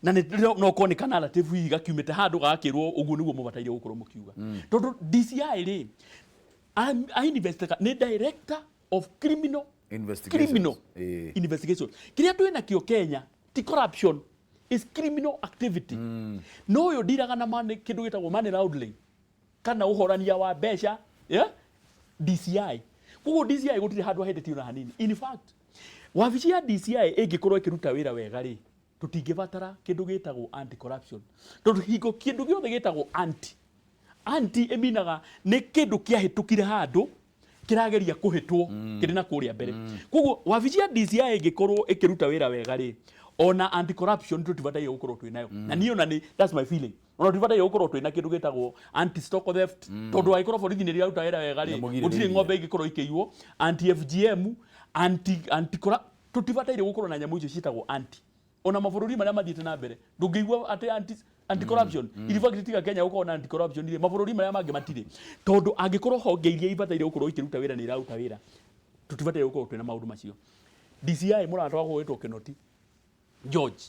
Speaker 2: na no konika narrative higa kiumete handu gakirwo uguo niguo mubataire gukorwo mukiuga tondu DCI ri ni director of criminal investigation kiria twina kio Kenya ti corruption is criminal activity no yo diraga na mane kindu gitagwo money laundering kana uhorania wa mbeca DCI kugo DCI gutire handu ahendetio na hanini in fact wabici ya DCI ingikorwo ikiruta wira wega ri tutingibatara kindu gitagwo anti corruption tondu hingo kindu giothe gitagwo anti eminaga ni kindu kiahitukire handu kirageria kuhitwo kirina kuria mbere kugo wabici ya DCI ingikorwo ikiruta wira wega ri ona anti corruption tutibataire gukorwo twinayo na niyo na ni that's my feeling ona tutibataire gukorwo twina kindu gitagwo anti stock theft tondu aikorwo borithi ni riruta wira wega ri gutire ng'ombe igikorwo ikiiwo anti FGM anti tutibataire gukorwo na nyamu icio ciitagwo anti ona mabururi maria mathiite na mbere ndungiigwa ati anti corruption in fact tiga Kenya uko na anti corruption ile mabururi maria mangi matire tondu angikorwo honge iria ibataire gukorwo ikiruta wira ni iraruta wira tutibataire gukorwo twina maundu macio DCI murata wako wetwo Kinoti George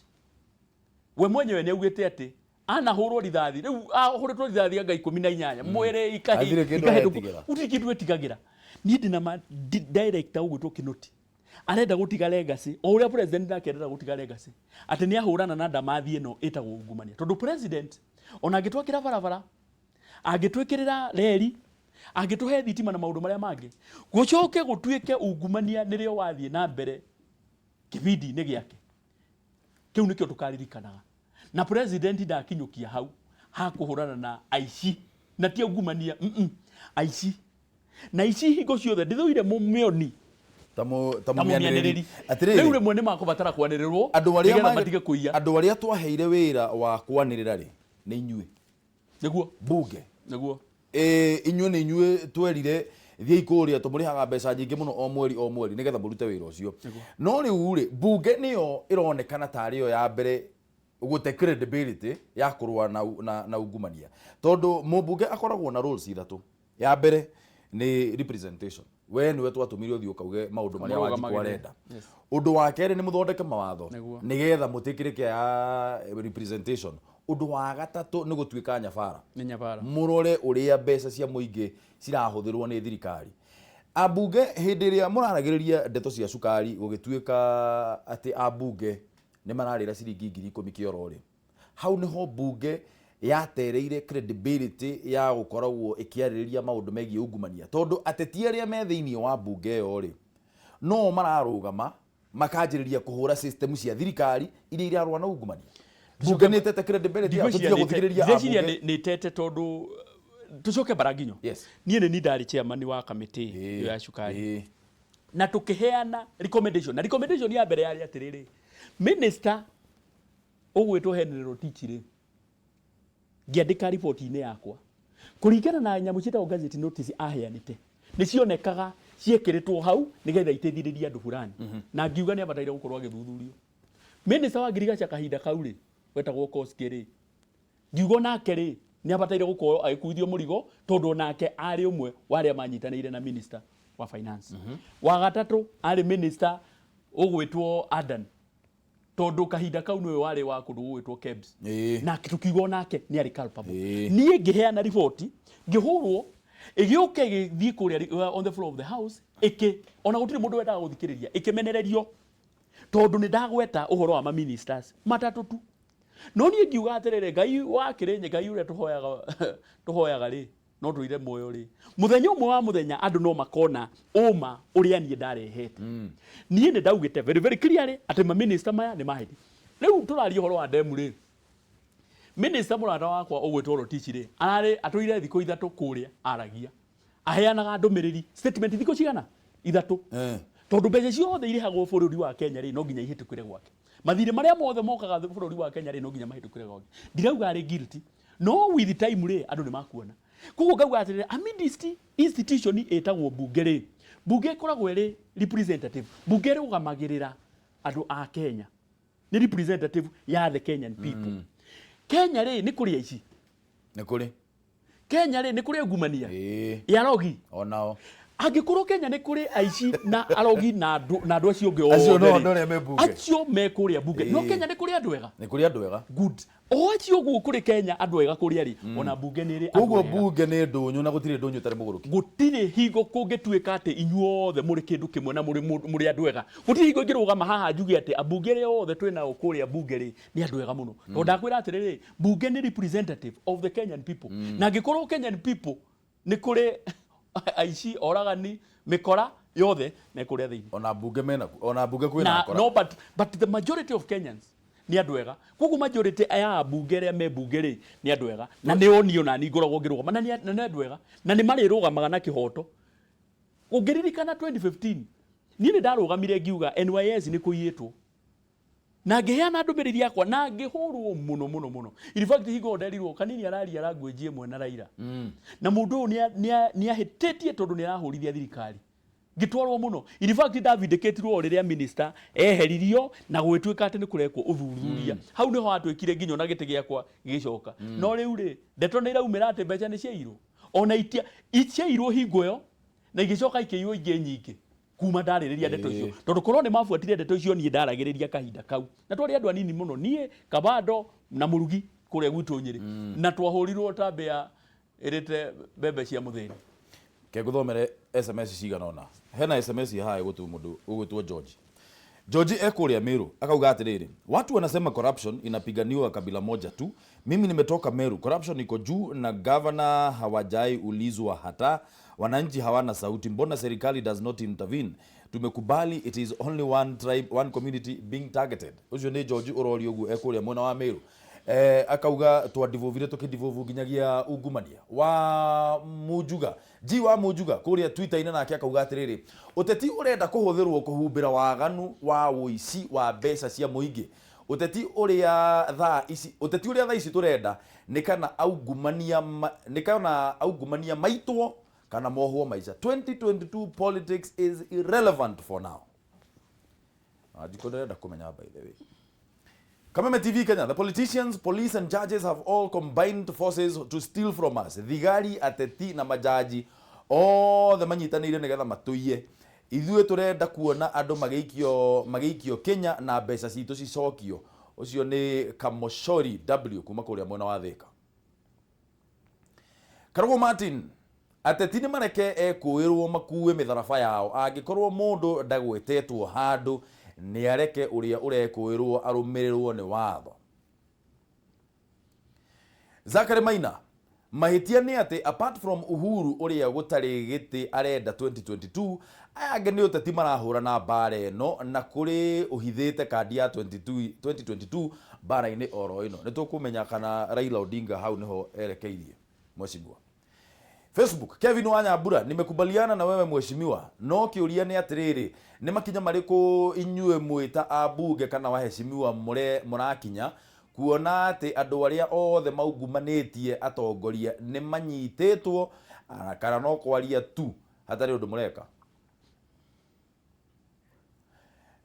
Speaker 2: we mwenyewe ni augite ati ana hurwo rithathi riu ahuritwo rithathi anga 18 mwere ikahitu utikitu etigagira ni ndina director ugwitwo Kinoti arenda gutiga legacy o uria president akendera gutiga legacy ati ni ahurana na ndamathi ino itagwo ungumania tondu president ona agitwakira barabara agitwikirira reri agituhe thitima na maundu maria mangi gucoke gutuike ungumania nirio wathie na mbere kibidi ni giake kiu nikio tukaririkanaga na president ndakinyukia hau hakuhurana na aici na ti ungumania aici na ici hingo ciothe ndithuire mumioni
Speaker 1: tamumianiriri
Speaker 2: riu rimwe ni makubatara kwanirirwo
Speaker 1: andu aria twaheire wira wa kwanirira ri ni inyue
Speaker 2: niguo
Speaker 1: bunge
Speaker 2: niguo
Speaker 1: inyue ni inyue twerire thie ikuria tumurihaga mbeca nyingi muno o mweri nigetha murute wira ucio no riu ri bunge niyo ironekana tari yo ya mbere gute credibility ya kurwa na ungumania tondu mubunge akoragwo na roles ithatu ya mbere ni representation we niwe twatumirio thio kauge maundu maria wanjikwa renda undu wa kere ni muthondeke mawatho nigetha mutikirike ya representation undu wa gatatu ni gutuika nyabara murore uria mbeca cia muingi cirahuthirwo ni thirikari abunge hindi ria muraragiriria ndeto cia cukari gugituika ati abunge ni mararira ciringi 10,000 kiorori hau niho bunge yatereire credibility ya gukoragwo ikiaririria maundu megie ungumania tondu ateti aria me thiini wa bunge yo ri no mararugama makanjiriria kuhura system cia thirikari iria irarwa na ungumania bunge ni tete credibility ya guthikiriria
Speaker 2: abunge ni tete tondu tucoke baraginyo nie ni ndari chairman wa committee ya cukari na tukiheana recommendation ya mbere yari atiriri minister ogwetwo Henry Rotichire ngiandika report-ini yakwa kuringana na nyamu cita gazette notice aheanite ni cionekaga ciekiritwo hau nigetha iteithiriria andu fulani na ngiuga ni abataire gukorwo agithuthurio minister wa ngirigaca kahinda kau ri wetagwo Koskeri ngiuga nake ri ni abataire gukorwo agikuithio murigo tondu nake ari umwe waria manyitanire na minister wa finance wa gatatu ari minister ogwetwo Adan tondu kahinda kau niwe wari wa kundu gwitwo Kebs na tukiuga nake ni ari culpable nie ngiheana report ngihurwo igiuke githii kuria on the floor of the house ona gutiri mundu wendaga guthikiriria ikimenererio tondu ni ndagweta uhoro wa ministers matatu tu no nie ngiuga atirire Ngai wa kirenye Ngai uria tuhoyaga ri no tuire moyo ri muthenya umwe wa muthenya andu no makona uma uria nie ndarehete nie ni ndaugite very clearly ati ma minister maya ni mahidi riu turari uhoro wa demu ri minister murata wakwa ogwetwo Rotichi ri arari atuire thiko ithatu kuria aragia aheanaga ndumiriri statement thiko cigana ithatu tondu mbeca ciothe irihagwo bururi wa Kenya ri no nginya ihitukire gwake mathire maria mothe mokaga bururi wa Kenya ri no nginya mahitukire gwake ndirauga ari guilty no with time ri andu ni makuona kugo ngauga atire amidist institution etagwo bunge ri bunge koragwo ri representative bunge ri ugamagirira andu a Kenya ni representative ya the Kenyan people Kenya ri ni kuri ici
Speaker 1: ni kuri
Speaker 2: Kenya ri ni kuri ungumania ya rogi
Speaker 1: onao
Speaker 2: angikorwo Kenya ni kuri aici na arogi na andu acio ngi
Speaker 1: acio no ne me bunge
Speaker 2: acio me kuri bunge no Kenya ni kuri andu ega
Speaker 1: ni kuri andu ega
Speaker 2: good o acio gu kuri Kenya andu ega kuri ari ona bunge ni ri
Speaker 1: koguo bunge ni ndunyu na gutire ndunyu tari muguruki
Speaker 2: gutire hingo kungituika ati inyuothe muri kindu kimwe na muri andu ega gutire hingo ngirugama haha njugi ati abunge ri othe twina ukuri bunge ri ni andu ega muno to ndakwira ati ri bunge ni representative of the Kenyan people na ngikorwo Kenyan people ni kuri aici oragani mikora yothe na kuria thiini
Speaker 1: ona bunge mena ona bunge kwina akora
Speaker 2: no but the majority of Kenyans ni andu ega kugu majority aya bunge ria me bunge ri ni andu ega na ni onio na ni ngoragwo ngirugama na ni andu ega na ni marirugamaga na kihoto ungiririkana 2015 ni ndarugamire ngiuga NYS ni kuiyitwo na ngiheana ndumiriri yakwa na ngihurwo muno in fact higo nderirwo kanini arari arangwenjie mwe na Raila na mundu ni ahitetie tondu ni arahurithia thirikari ngitwarwo muno in fact ndavindicatirwo riria minister eheririo na gwituika ati ni kurekwo uthuthuria hau niho atwikire nginyo na giti giakwa gicoka no riu ri ndeto ni iraumira ati mbeca ni ciairwo ona itiairwo hingo yo na igicoka ikiywo ingi nyingi kuma ndaririria ndeto icio tondu korwo ni mafuatire ndeto icio ni ndaragiriria kahinda kau na twari andu anini muno nie Kabado na Murugi kuria gwitu Nyeri na twahurirwo tambia irite bebe cia muthini
Speaker 1: ke guthomere SMS cigana ona hena SMS hae gutu mundu ugwitwo George ekuria Meru akauga atiriri watu wanasema corruption inapiganiwa kabila moja tu mimi nimetoka Meru corruption iko juu na governor hawajai ulizwa hata wananchi hawana sauti mbona serikali does not intervene tumekubali it is only one tribe one community being targeted ucio ni George urori ugu ekuria mwena wa Meru akauga twadivovire tukidivovu ginyagia ungumania wa mujuga wa mujuga kuria Twitter ina nake akauga atiriri uteti urenda kuhuthirwo kuhumbira waganu wa uici wa mbeca cia muingi uteti uria thaa ici turenda nikana aungumania maitwo kana mohuo maica. 2022 politics is irrelevant for now. Ajikonda kumenya by the way. Kameme TV Kenya, the politicians, police and judges have all combined forces to steal from us. Thigari, ateti na majaji all the manyitanire nigetha matuiye. Ithuĩ turenda kuona andu magĩikio Kenya na mbeca citũ cicokio. Ucio ni Kamoshori W kuma kuria mwena wa Thika. Kararuku Martin, ateti ni mareke ekuirwo makuwe mitharaba yao. Angikorwo mundu ndagwetetwo handu ni areke uria urekuirwo arumirirwo ni watho. Zakari Maina, mahitia ni ati apart from Uhuru uria gutari giti arenda 2022, aya ni Uteti marahura na mbaara ino na kuri uhithite kandi ya 2022 mbaara-ini oro ino. Nitukumenya kana Raila Odinga hau niho erekeirie mheshimiwa. Facebook, Kevin Wanyabura, nimekubaliana na wewe mheshimiwa, no kiuria ni atiriri, ni makinya mariku inyue mwita abunge kana waheshimiwa murakinya kuona ati andu aria othe maugumanetie atongoria ni manyitetwo kana no kwaria tu hatari undu mureka.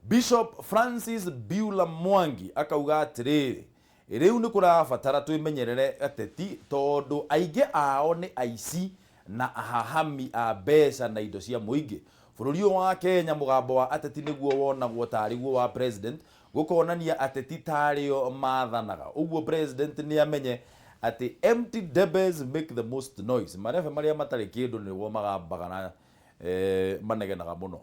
Speaker 1: Bishop Francis Biula Mwangi akauga atiriri, riu ni kurabatara twimenyerere ateti tondu aige ao ni aici na ahahami a mbeca na indo cia muingi. Bururi wa Kenya mugambo wa ateti niguo wonagwo tariguo wa president gukonania ateti tario mathanaga. Uguo president ni amenye ati empty debes make the most noise. Marefe maria matari kindu niwo magambaga na manegenaga muno.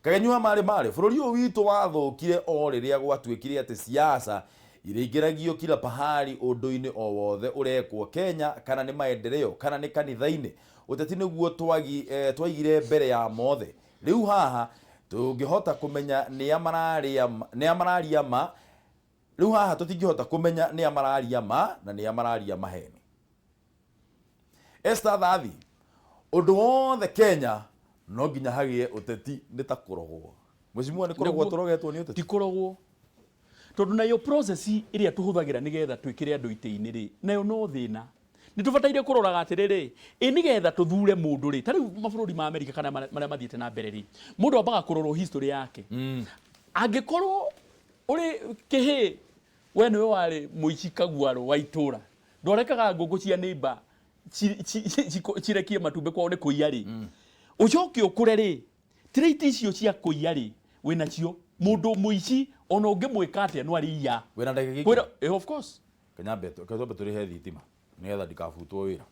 Speaker 1: Kagenyua mari bururi witu wathukire o riria gwatuikire ati siasa iregeragio kila pahali undu-ini o wothe urekwo Kenya, kana ni maendeleo kana ni kanitha-ini. Uteti niguo twaigire mbere ya mothe. Riu haha tungihota kumenya ni amararia ma. Riu haha tutingihota kumenya ni amararia ma na ni amararia maheni. Esther Thathi, undu wothe Kenya no nginya hagie uteti nitakurogwo. Mheshimiwa, ni kurogwo turogetwo ni uteti?
Speaker 2: Tikurogwo. Tondu nayo process iria tuhuthagira nigetha twikire andu ite-ini ri nayo no thina. Ni tubataire kuroraga atiriri nigetha tuthure mundu ri tari mabururi ma America kana maria mathiete na mbere ri mundu ambaga kurorwo history yake. Angikorwo uri kihi we niwe wari muici kaguaro wa itura ndorekaga ngugu cia neighbor cirekie matumbe kwao ni kuiya ri ucoke ukure ri tiriti icio cia kuiya ri wina cio mundu muici ona ungimwika atia no ariya
Speaker 1: wena ndagigiki
Speaker 2: of course
Speaker 1: Kanyambe turihe thitima nigetha ndikafutwo wira.